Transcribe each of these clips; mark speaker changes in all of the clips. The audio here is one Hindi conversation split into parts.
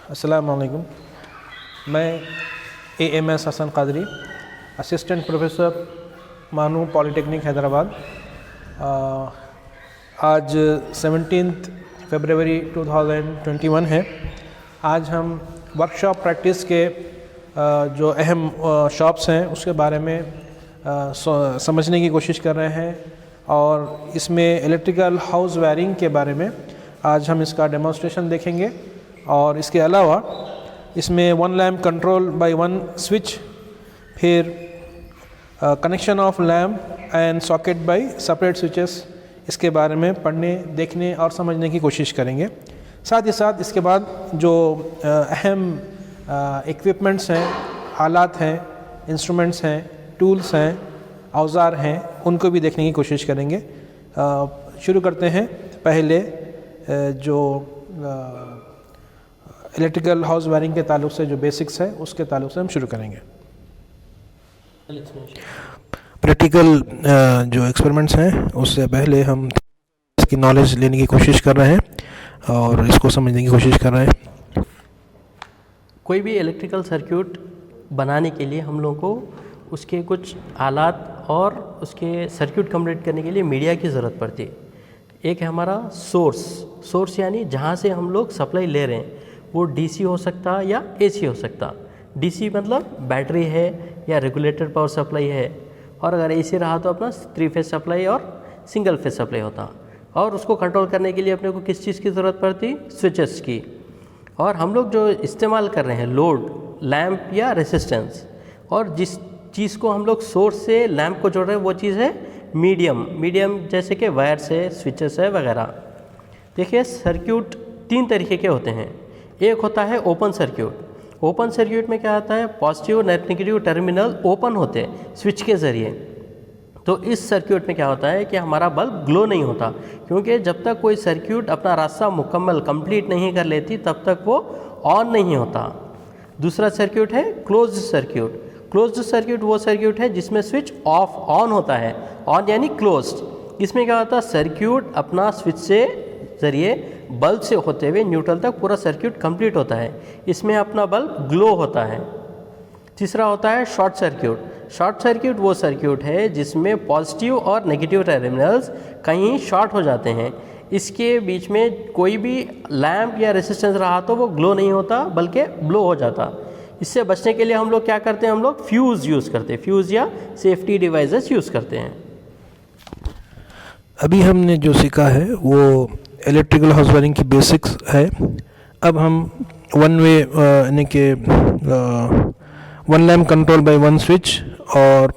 Speaker 1: अस्सलाम वालेकुम। मैं AMS Hasan Qadri, assistant professor MANUU polytechnic Hyderabad. आज 17 फरवरी 2021 है। आज हम वर्कशॉप प्रैक्टिस के जो अहम शॉप्स हैं उसके बारे में समझने की कोशिश कर रहे हैं और इसमें इलेक्ट्रिकल हाउस वायरिंग के बारे में आज हम इसका डेमोन्स्ट्रेशन देखेंगे। और इसके अलावा इसमें one lamp control by one switch, फिर connection of lamp and socket by separate switches, इसके बारे में पढ़ने, देखने और समझने की कोशिश करेंगे। साथ ही साथ इसके बाद जो अहम इक्विपमेंट्स हैं, आलात हैं, इंस्ट्रूमेंट्स हैं, टूल्स हैं, औज़ार हैं, उनको भी देखने की कोशिश करेंगे। शुरू करते हैं। पहले जो इलेक्ट्रिकल हाउस वायरिंग के ताल्लुक से जो बेसिक्स है उसके ताल्लुक से हम शुरू करेंगे। प्रैक्टिकल जो एक्सपेरिमेंट्स हैं उससे पहले हम इसकी नॉलेज लेने की कोशिश कर रहे हैं और इसको समझने की कोशिश कर रहे हैं।
Speaker 2: कोई भी इलेक्ट्रिकल सर्किट बनाने के लिए हम लोगों को उसके कुछ आलात और उसके सर्किट कंप्लीट करने के लिए मीडिया की ज़रूरत पड़ती है। एक है हमारा सोर्स यानी जहाँ से हम लोग सप्लाई ले रहे हैं, वो डीसी हो सकता या एसी हो सकता। डीसी मतलब बैटरी है या रेगुलेटर पावर सप्लाई है, और अगर एसी रहा तो अपना 3 फेज सप्लाई और सिंगल फेज सप्लाई होता। और उसको कंट्रोल करने के लिए अपने को किस चीज़ की ज़रूरत पड़ती? स्विचेस की। और हम लोग जो इस्तेमाल कर रहे हैं लोड, लैम्प या रेसिस्टेंस, और जिस चीज़ को हम लोग सोर्स से लैम्प को जोड़ रहे हैं वो चीज़ है मीडियम जैसे कि वायर्स है, स्विचेस है वगैरह। देखिए, सर्किट 3 तरीके के होते हैं। एक होता है ओपन सर्किट। ओपन सर्किट में क्या होता है? पॉजिटिव नेगेटिव टर्मिनल ओपन होते हैं स्विच के ज़रिए। तो इस सर्किट में क्या होता है कि हमारा बल्ब ग्लो नहीं होता, क्योंकि जब तक कोई सर्किट अपना रास्ता मुकम्मल कंप्लीट नहीं कर लेती तब तक वो ऑन नहीं होता। दूसरा सर्किट है क्लोज्ड सर्किट। क्लोज्ड सर्किट वो सर्किट है जिसमें स्विच ऑन होता है, ऑन यानी क्लोज्ड। इसमें क्या होता है? सर्किट अपना स्विच से ज़रिए बल्ब से होते हुए न्यूट्रल तक पूरा सर्किट कंप्लीट होता है, इसमें अपना बल्ब ग्लो होता है। तीसरा होता है शॉर्ट सर्किट। शॉर्ट सर्किट वो सर्किट है जिसमें पॉजिटिव और नेगेटिव टर्मिनल्स कहीं शॉर्ट हो जाते हैं। इसके बीच में कोई भी लैम्प या रेसिस्टेंस रहा तो वो ग्लो नहीं होता बल्कि ब्लो हो जाता। इससे बचने के लिए हम लोग क्या करते हैं? हम लोग फ्यूज़ यूज़ करते हैं, फ्यूज़ या सेफ्टी डिवाइसेस यूज़ करते हैं।
Speaker 1: अभी हमने जो सीखा है वो इलेक्ट्रिकल हाउस वायरिंग की बेसिक्स है। अब हम वन वे यानी कि one lamp control by one switch और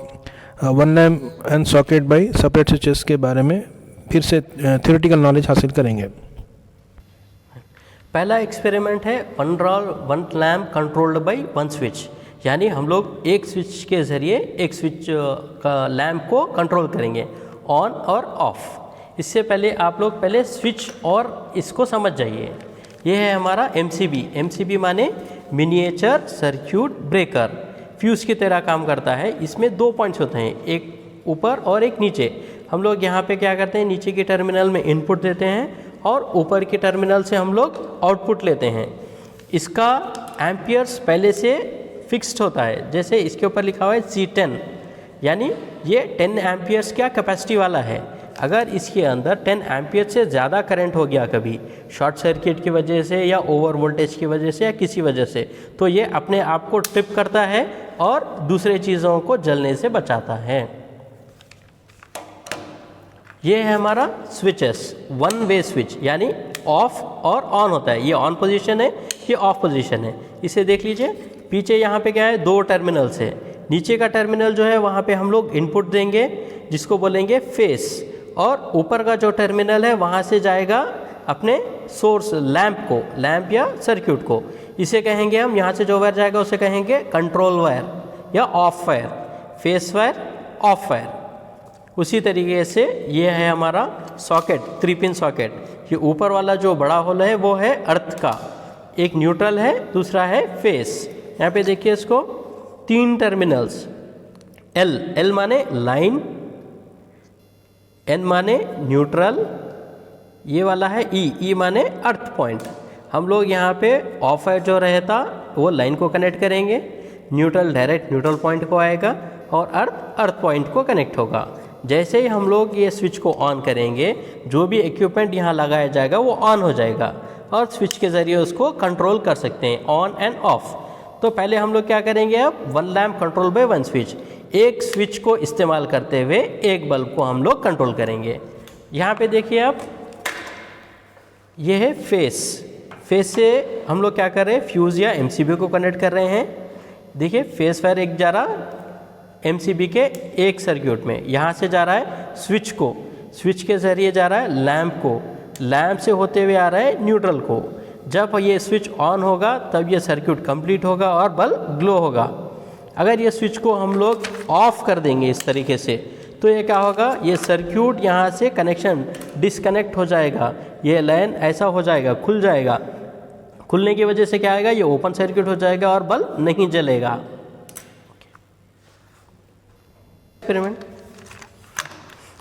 Speaker 1: one lamp and socket by separate switches के बारे में फिर से थ्योरेटिकल नॉलेज हासिल करेंगे।
Speaker 2: पहला एक्सपेरिमेंट है one lamp controlled by one switch, यानी हम लोग एक स्विच के ज़रिए एक स्विच का लैम्प को कंट्रोल करेंगे, ऑन और ऑफ। इससे पहले आप लोग पहले स्विच और इसको समझ जाइए। ये है हमारा MCB माने मिनिएचर सर्किट ब्रेकर। फ्यूज़ की तरह काम करता है। इसमें 2 पॉइंट्स होते हैं, एक ऊपर और एक नीचे। हम लोग यहाँ पे क्या करते हैं? नीचे की टर्मिनल में इनपुट देते हैं और ऊपर की टर्मिनल से हम लोग आउटपुट लेते हैं। इसका एम्पियर्स पहले से फिक्स्ड होता है, जैसे इसके ऊपर लिखा हुआ है C10, यानी ये 10 एम्पियर्स क्या कैपेसिटी वाला है। अगर इसके अंदर 10 एम्पियर से ज़्यादा करंट हो गया कभी शॉर्ट सर्किट की वजह से या ओवर वोल्टेज की वजह से या किसी वजह से, तो ये अपने आप को ट्रिप करता है और दूसरे चीज़ों को जलने से बचाता है। ये है हमारा स्विचेस, वन वे स्विच, यानी ऑफ और ऑन होता है। ये ऑन पोजीशन है, ये ऑफ पोजीशन है। इसे देख लीजिए, पीछे यहाँ पे क्या है? 2 टर्मिनल्स है। नीचे का टर्मिनल जो है वहाँ पे हम लोग इनपुट देंगे जिसको बोलेंगे फेस, और ऊपर का जो टर्मिनल है वहाँ से जाएगा अपने सोर्स लैम्प या सर्किट को। इसे कहेंगे हम, यहाँ से जो वायर जाएगा उसे कहेंगे कंट्रोल वायर या of wire, face wire, of wire. उसी तरीके से ये है हमारा सॉकेट, 3 पिन सॉकेट। ये ऊपर वाला जो बड़ा होल है वो है अर्थ का, एक न्यूट्रल है, दूसरा है फेस। यहाँ पे देखिए इसको 3 टर्मिनल्स, L माने लाइन, N माने न्यूट्रल, ये वाला है E माने अर्थ पॉइंट। हम लोग यहाँ पे ऑफ वायर जो रहता वो लाइन को कनेक्ट करेंगे, न्यूट्रल डायरेक्ट न्यूट्रल पॉइंट को आएगा और अर्थ पॉइंट को कनेक्ट होगा। जैसे ही हम लोग ये स्विच को ऑन करेंगे, जो भी इक्विपमेंट यहाँ लगाया जाएगा वो ऑन हो जाएगा और स्विच के ज़रिए उसको कंट्रोल कर सकते हैं ऑन एंड ऑफ। तो पहले हम लोग क्या करेंगे, अब 1 लैम्प कंट्रोल बाय 1 स्विच, एक स्विच को इस्तेमाल करते हुए एक बल्ब को हम लोग कंट्रोल करेंगे। यहाँ पे देखिए आप, ये है फेस से हम लोग क्या कर रहे हैं, फ्यूज़ या एमसीबी को कनेक्ट कर रहे हैं। देखिए फेस वायर एक जा रहा एमसीबी के एक सर्किट में, यहाँ से जा रहा है स्विच के ज़रिए जा रहा है लैम्प से होते हुए आ रहा है न्यूट्रल को। जब ये स्विच ऑन होगा तब ये सर्किट कंप्लीट होगा और बल्ब ग्लो होगा। अगर ये स्विच को हम लोग ऑफ कर देंगे इस तरीके से, तो ये क्या होगा, ये सर्किट यहाँ से कनेक्शन डिस्कनेक्ट हो जाएगा, ये लाइन ऐसा हो जाएगा, खुल जाएगा। खुलने की वजह से क्या आएगा, ये ओपन सर्किट हो जाएगा और बल्ब नहीं जलेगा। एक्सपेरिमेंट,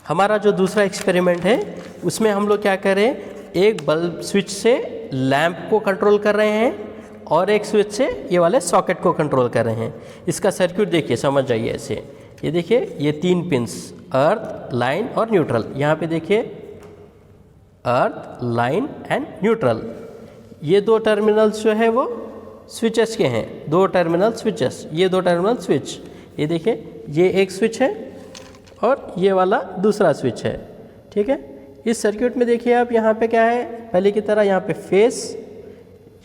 Speaker 2: हमारा जो दूसरा एक्सपेरिमेंट है उसमें हम लोग क्या करें, एक बल्ब स्विच से लैंप को कंट्रोल कर रहे हैं और एक स्विच से ये वाले सॉकेट को कंट्रोल कर रहे हैं। इसका सर्किट देखिए, समझ जाइए ऐसे। ये देखिए, ये 3 पिंस, अर्थ, लाइन और न्यूट्रल। यहाँ पे देखिए अर्थ, लाइन एंड न्यूट्रल। ये 2 टर्मिनल्स जो है वो स्विचेस के हैं, 2 टर्मिनल स्विचेस, ये 2 टर्मिनल स्विच। ये देखिए, ये एक स्विच है और ये वाला दूसरा स्विच है, ठीक है। इस सर्किट में देखिए आप, यहाँ पे क्या है, पहले की तरह यहाँ पे फेस,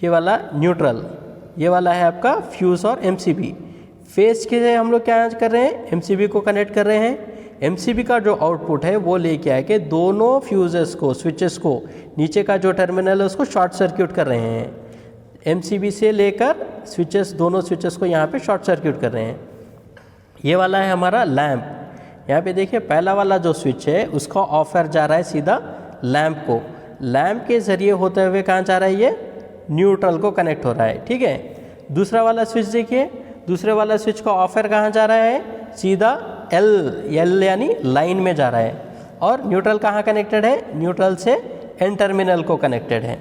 Speaker 2: ये वाला न्यूट्रल, ये वाला है आपका फ्यूज़ और एमसीबी। फेस के लिए हम लोग क्या कर रहे हैं, एमसीबी को कनेक्ट कर रहे हैं। एमसीबी का जो आउटपुट है वो लेके आके दोनों फ्यूजेस को, स्विचेस को, नीचे का जो टर्मिनल है उसको शॉर्ट सर्किट कर रहे हैं। एमसीबी से लेकर स्विचेस, दोनों स्विचेस को यहाँ पे शॉर्ट सर्किट कर रहे हैं। ये वाला है हमारा लैंप। यहाँ पे देखिए, पहला वाला जो स्विच है उसका ऑफर जा रहा है सीधा लैंप को, लैंप के ज़रिए होते हुए कहाँ जा रहा है, ये न्यूट्रल को कनेक्ट हो रहा है, ठीक है। दूसरा वाला स्विच देखिए, दूसरे वाला स्विच का ऑफर कहाँ जा रहा है, सीधा एल यानी लाइन में जा रहा है। और न्यूट्रल कहाँ कनेक्टेड है, न्यूट्रल से एन टर्मिनल को कनेक्टेड है,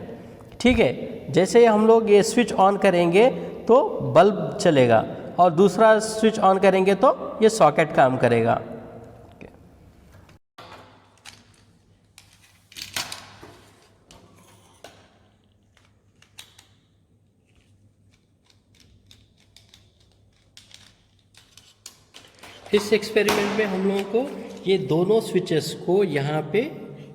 Speaker 2: ठीक है। जैसे ही हम लोग ये स्विच ऑन करेंगे तो बल्ब चलेगा और दूसरा स्विच ऑन करेंगे तो ये सॉकेट काम करेगा। इस एक्सपेरिमेंट में हम लोगों को ये दोनों स्विचेस को यहाँ पे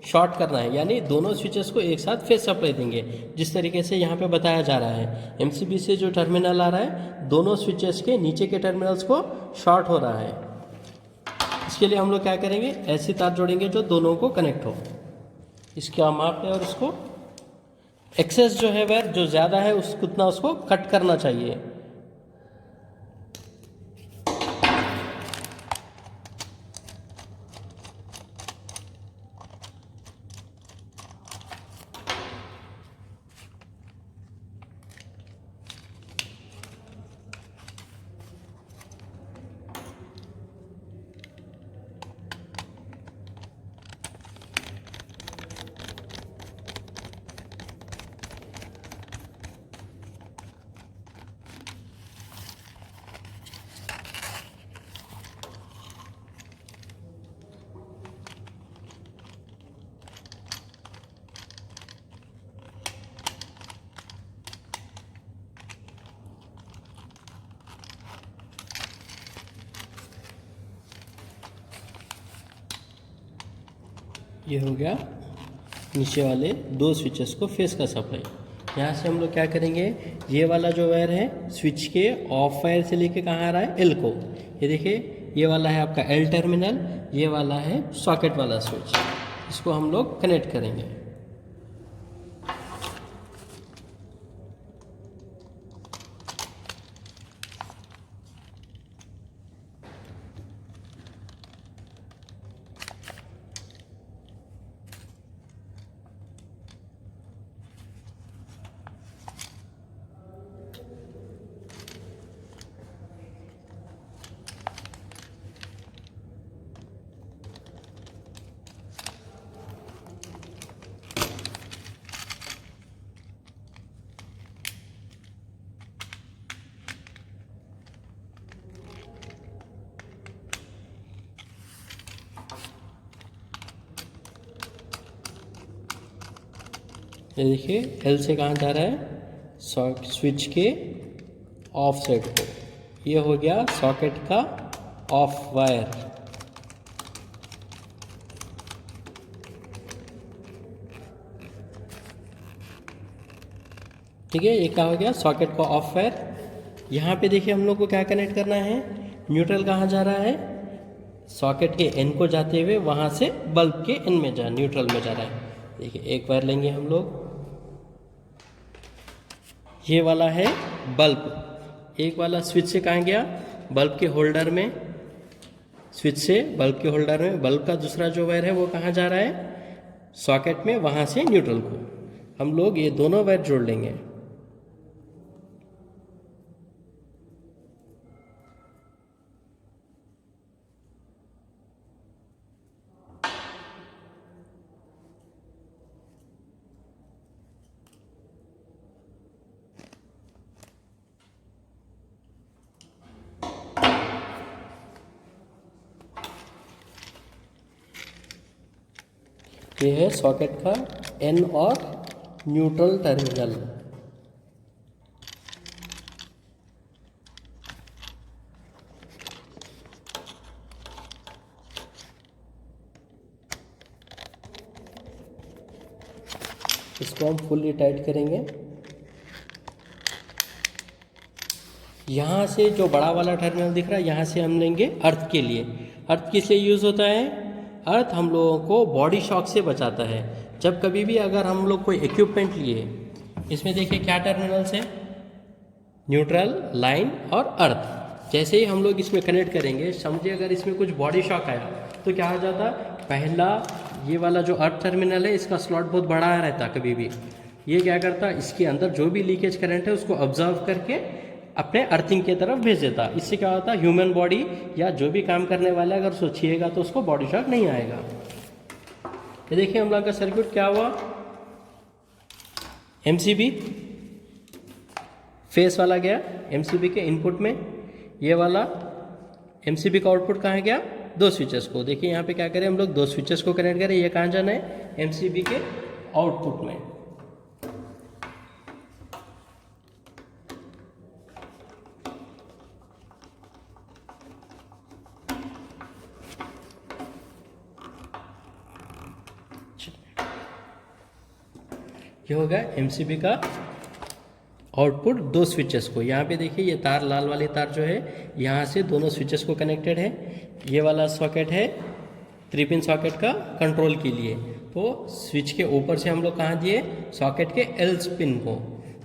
Speaker 2: शॉर्ट करना है, यानी दोनों स्विचेस को एक साथ फेस सप्लाई देंगे, जिस तरीके से यहाँ पे बताया जा रहा है। एमसीबी से जो टर्मिनल आ रहा है, दोनों स्विचेस के नीचे के टर्मिनल्स को शॉर्ट हो रहा है। इसके लिए हम लोग क्या करेंगे, ऐसी तार जोड़ेंगे जो दोनों को कनेक्ट हो। इसका माप है और उसको एक्सेस जो है वायर जो ज़्यादा है उतना उसको कट करना चाहिए। ये हो गया नीचे वाले 2 स्विचेस को फेस का सप्लाई। यहाँ से हम लोग क्या करेंगे, ये वाला जो वायर है स्विच के ऑफ वायर से लेके कहाँ आ रहा है, एल को। ये देखिए, ये वाला है आपका एल टर्मिनल, ये वाला है सॉकेट वाला स्विच। इसको हम लोग कनेक्ट करेंगे। ये देखिए एल से कहाँ जा रहा है, स्विच के ऑफ साइड को। ये हो गया सॉकेट का ऑफ वायर। ठीक है, ये क्या हो गया, सॉकेट का ऑफ वायर। यहाँ पे देखिए हम लोग को क्या कनेक्ट करना है, न्यूट्रल कहाँ जा रहा है, सॉकेट के एन को जाते हुए वहाँ से बल्ब के एन में न्यूट्रल में जा रहा है। देखिए एक वायर लेंगे हम लोग, ये वाला है बल्ब, एक वाला स्विच से कहाँ गया, बल्ब के होल्डर में, स्विच से बल्ब के होल्डर में। बल्ब का दूसरा जो वायर है वो कहाँ जा रहा है, सॉकेट में, वहाँ से न्यूट्रल को। हम लोग ये दोनों वायर जोड़ लेंगे। ये है सॉकेट का एन और न्यूट्रल टर्मिनल। इसको हम फुल्ली टाइट करेंगे। यहाँ से जो बड़ा वाला टर्मिनल दिख रहा है, यहाँ से हम लेंगे अर्थ के लिए। अर्थ किस लिए यूज़ होता है, अर्थ हम लोगों को बॉडी शॉक से बचाता है। जब कभी भी अगर हम लोग कोई इक्विपमेंट लिए, इसमें देखिए क्या टर्मिनल्स हैं, न्यूट्रल, लाइन और अर्थ। जैसे ही हम लोग इसमें कनेक्ट करेंगे, समझिए अगर इसमें कुछ बॉडी शॉक आया तो क्या हो जाता, पहला ये वाला जो अर्थ टर्मिनल है इसका स्लॉट बहुत बड़ा रहता, कभी भी ये क्या करता, इसके अंदर जो भी लीकेज करंट है उसको ऑब्जर्व करके अपने अर्थिंग की तरफ भेज देता। इससे क्या होता, ह्यूमन बॉडी या जो भी काम करने वाला अगर उसको छुएगा तो उसको बॉडी शॉक नहीं आएगा। ये देखिए हम लोग का सर्किट क्या हुआ, एमसीबी फेस वाला गया एमसीबी के इनपुट में, ये वाला एमसीबी का आउटपुट कहाँ गया, दो स्विचेस को। देखिए यहाँ पे क्या करें हम लोग, दो स्विचेस को कनेक्ट करें, ये कहाँ जाना है, एमसीबी के आउटपुट में। ये होगा एमसीबी का आउटपुट दो स्विचेस को। यहाँ पे देखिए ये तार, लाल वाली तार जो है यहाँ से दोनों स्विचेस को कनेक्टेड है। ये वाला सॉकेट है 3 पिन सॉकेट का कंट्रोल के लिए, तो स्विच के ऊपर से हम लोग कहाँ दिए, सॉकेट के एल पिन को।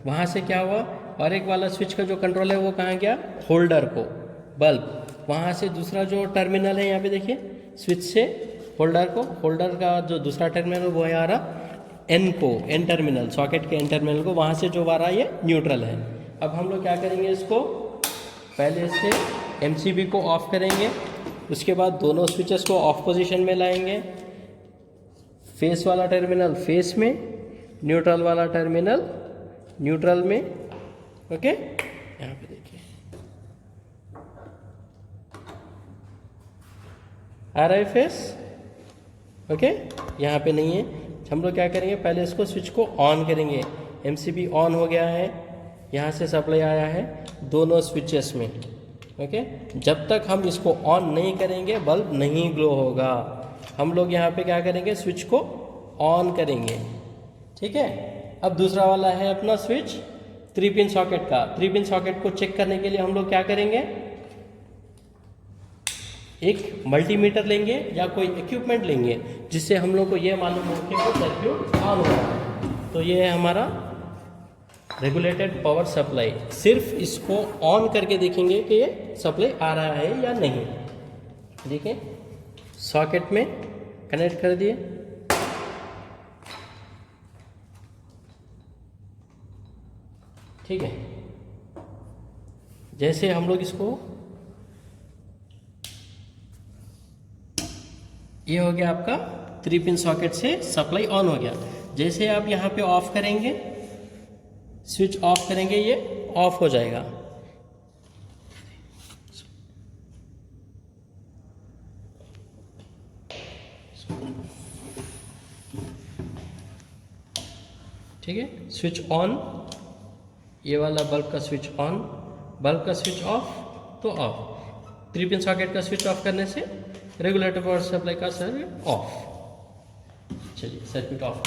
Speaker 2: वहाँ से क्या हुआ, और एक वाला स्विच का जो कंट्रोल है वो कहाँ गया, होल्डर को, बल्ब। वहाँ से दूसरा जो टर्मिनल है यहाँ पे देखिए, स्विच से होल्डर को, होल्डर का जो दूसरा टर्मिनल वो है आ रहा एन को, एन टर्मिनल, सॉकेट के एन टर्मिनल को। वहाँ से जो आ रहा है ये न्यूट्रल है। अब हम लोग क्या करेंगे, इसको पहले से एमसीबी को ऑफ करेंगे, उसके बाद दोनों स्विचेस को ऑफ पोजीशन में लाएंगे। फेस वाला टर्मिनल फेस में, न्यूट्रल वाला टर्मिनल न्यूट्रल में। ओके, यहाँ पे देखिए आ रहा है फेस। ओके, यहाँ पे नहीं है। हम लोग क्या करेंगे, पहले इसको स्विच को ऑन करेंगे। एमसीबी ऑन हो गया है, यहाँ से सप्लाई आया है दोनों स्विचेस में। ओके, जब तक हम इसको ऑन नहीं करेंगे बल्ब नहीं ग्लो होगा। हम लोग यहाँ पे क्या करेंगे, स्विच को ऑन करेंगे। ठीक है, अब दूसरा वाला है अपना स्विच 3 पिन सॉकेट का। 3 पिन सॉकेट को चेक करने के लिए हम लोग क्या करेंगे, एक मल्टीमीटर लेंगे या कोई इक्विपमेंट लेंगे जिससे हम लोग को ये मालूम हो कि वो सर्किट ऑन हो रहा है। तो ये है हमारा रेगुलेटेड पावर सप्लाई। सिर्फ इसको ऑन करके देखेंगे कि ये सप्लाई आ रहा है या नहीं। देखिए सॉकेट में कनेक्ट कर दिए, ठीक है। जैसे हम लोग इसको, ये हो गया आपका 3 पिन सॉकेट से सप्लाई ऑन हो गया। जैसे आप यहाँ पे ऑफ करेंगे, स्विच ऑफ करेंगे, ये ऑफ हो जाएगा। ठीक है। स्विच ऑन, ये वाला बल्ब का स्विच ऑन, बल्ब का स्विच ऑफ तो ऑफ। 3 पिन सॉकेट का स्विच ऑफ करने से रेगुलेटर पावर सप्लाई का सर्किट ऑफ। चलिए सर्किट ऑफ।